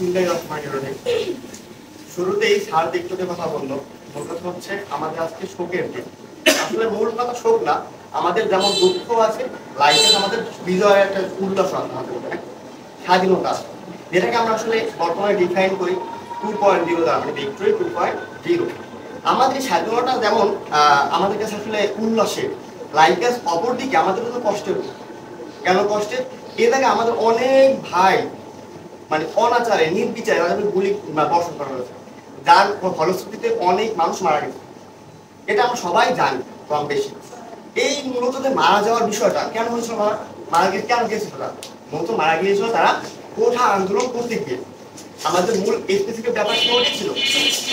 বিসমিল্লাহির রহমানির রহিম। শুরুতেই স্যার দিকটাতে কথা বললো, মূল কথা হচ্ছে আমাদের আজকে শোকের দিন। আসলে মূল কথা শোক না, আমাদের যেমন দুঃখ আছে, লাইফে আমাদের বিজয়ের একটা উল্লাস আছে আমাদের মধ্যে, স্বাধীনতা আছে, যেটাকে আমরা আসলে বর্তমানে ডিফাইন করি 2.0 দ্বারা, মানে ভিক্টরি 2.0। আমাদের এই স্বাধীনতা যেমন আমাদের কাছে আসলে উল্লাসের, লাইফের অপরদিকে আমাদের জন্য কষ্টের। কেন কষ্টের? এ জায়গায় আমাদের অনেক ভাই মানে অনাচারে নির্বিচারে তাদের গুলি বর্ষণ করা হয়েছে, যার ফলশ্রুতিতে অনেক মানুষ মারা গেছে। এটা আমরা সবাই জানি কম বেশি। এই মূলত যে মারা যাওয়ার বিষয়টা কেন হয়েছিল, মারা গিয়ে কেন গিয়েছিল তারা? মূলত মারা গিয়েছিল তারা কোঠা আন্দোলন করতে গিয়ে। আমাদের মূল স্পেসিফিক ব্যাপার ছিল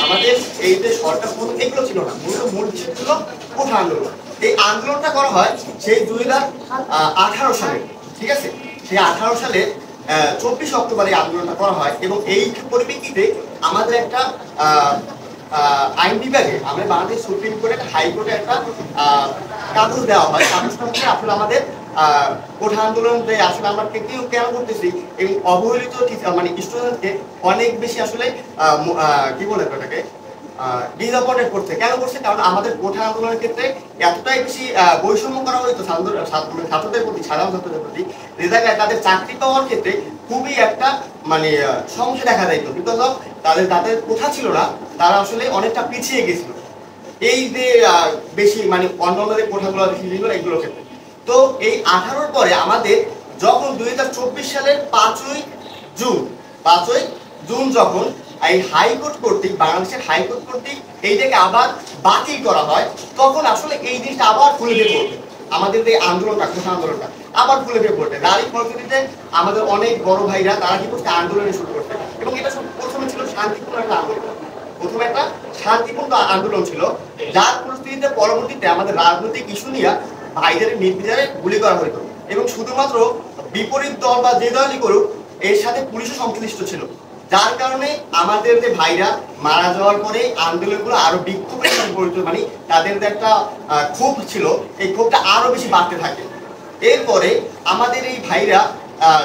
আমাদের এই যে সরকার এগুলো ছিল না, মূল বিষয় ছিল কোঠা আন্দোলন। এই আন্দোলনটা করা হয় সেই 2018 সালে, ঠিক আছে? সেই 18 সালে 24 অক্টোবর এই আন্দোলনটা করা হয় এবং এই পরিপ্রেক্ষিতে আমাদের একটা আইন বিভাগে, আমাদের বাংলাদেশ সুপ্রিম কোর্টে, হাইকোর্টে একটা কাগজ দেওয়া হয়। কাগজটা হচ্ছে আসলে আমাদের কোঠা আন্দোলন যে আসলে আমরা কেন করতেছি, এবং অবহেলিত মানে স্টুডেন্টকে অনেক বেশি আসলে কি বলে এটাকে ডিসঅ্যাপয়েন্টেড করছে। কেন করছে? কারণ আমাদের কোঠা আন্দোলনের ক্ষেত্রে এতটাই বেশি বৈষম্য করা হইতো ছাত্রদের প্রতি, সাধারণ ছাত্রদের প্রতি, যে জায়গায় তাদের চাকরি পাওয়ার ক্ষেত্রে খুবই একটা মানে সমস্যা দেখা যাইত। বিকজ অফ তাদের কোঠা ছিল না, তারা আসলে অনেকটা পিছিয়ে গেছিল এই যে বেশি মানে অন্যান্যদের কোঠাগুলো ছিল এগুলোর ক্ষেত্রে। তো এই 18-র পরে আমাদের যখন 2024 সালের 5ই জুন যখন এই হাইকোর্ট কর্তৃক, বাংলাদেশের হাইকোর্ট কর্তৃক এইটাকে আবার বাতিল করা হয়, তখন আসলে এই জিনিসটা আবার ফুলে ফেপে পড়বে। আমাদের যে আন্দোলনটা, কোঠা আন্দোলনটা আবার ফুলে ফেপে পড়বে। নারী পরিস্থিতিতে আমাদের অনেক বড় ভাইরা তারা কি করতে, আন্দোলনে শুরু করতে। এবং এটা প্রথমে ছিল শান্তিপূর্ণ একটা আন্দোলন, প্রথমে একটা শান্তিপূর্ণ আন্দোলন ছিল, যার পরিস্থিতিতে পরবর্তীতে আমাদের রাজনৈতিক ইস্যু নিয়ে ভাইদের নির্বিচারে গুলি করা হইতো। এবং শুধুমাত্র বিপরীত দল বা যে দলই করুক, এর সাথে পুলিশও সংশ্লিষ্ট ছিল, যার কারণে আমাদের যে ভাইরা মারা যাওয়ার পরে আন্দোলনগুলো আরো বিক্ষোভে পরিণত, মানে তাদের যে একটা ক্ষোভ ছিল, এই ক্ষোভটা আরো বেশি বাড়তে থাকে। এরপরে আমাদের এই ভাইরা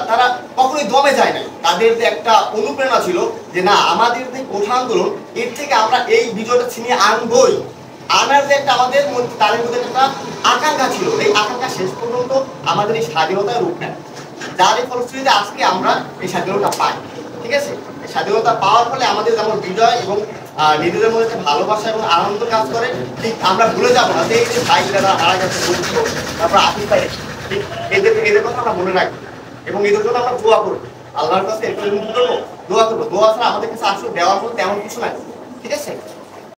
তারা কখনোই দমে যায় না, তাদের যে একটা অনুপ্রেরণা ছিল যে না, আমাদের যে কোঠা আন্দোলন, এর থেকে আমরা এই বিজয়টা ছিনিয়ে আনবই, আনার যে একটা আমাদের মধ্যে, তাদের মধ্যে একটা আকাঙ্ক্ষা ছিল। এই আকাঙ্ক্ষা শেষ পর্যন্ত আমাদের এই স্বাধীনতার রূপ নেয়, যার এই ফলশ্রুতিতে আজকে আমরা এই স্বাধীনতা পাই। ঠিক আছে? এই স্বাধীনতা পাওয়ার ফলে আমাদের যেমন বিজয় এবং নিজেদের মধ্যে ভালোবাসা এবং আনন্দ কাজ করে, ঠিক আমরা ভুলে যাবো না যে এই যে ভাইরা মারা গেছে, তারপর আপিস ভাই, ঠিক এদের কথা আমরা মনে রাখবো এবং এদের জন্য আমরা দোয়া করবো, আল্লাহর কাছে দোয়া করবো। দোয়া ছাড়া আমাদের কাছে আসলে দেওয়ার মতো তেমন কিছু নাই। ঠিক আছে?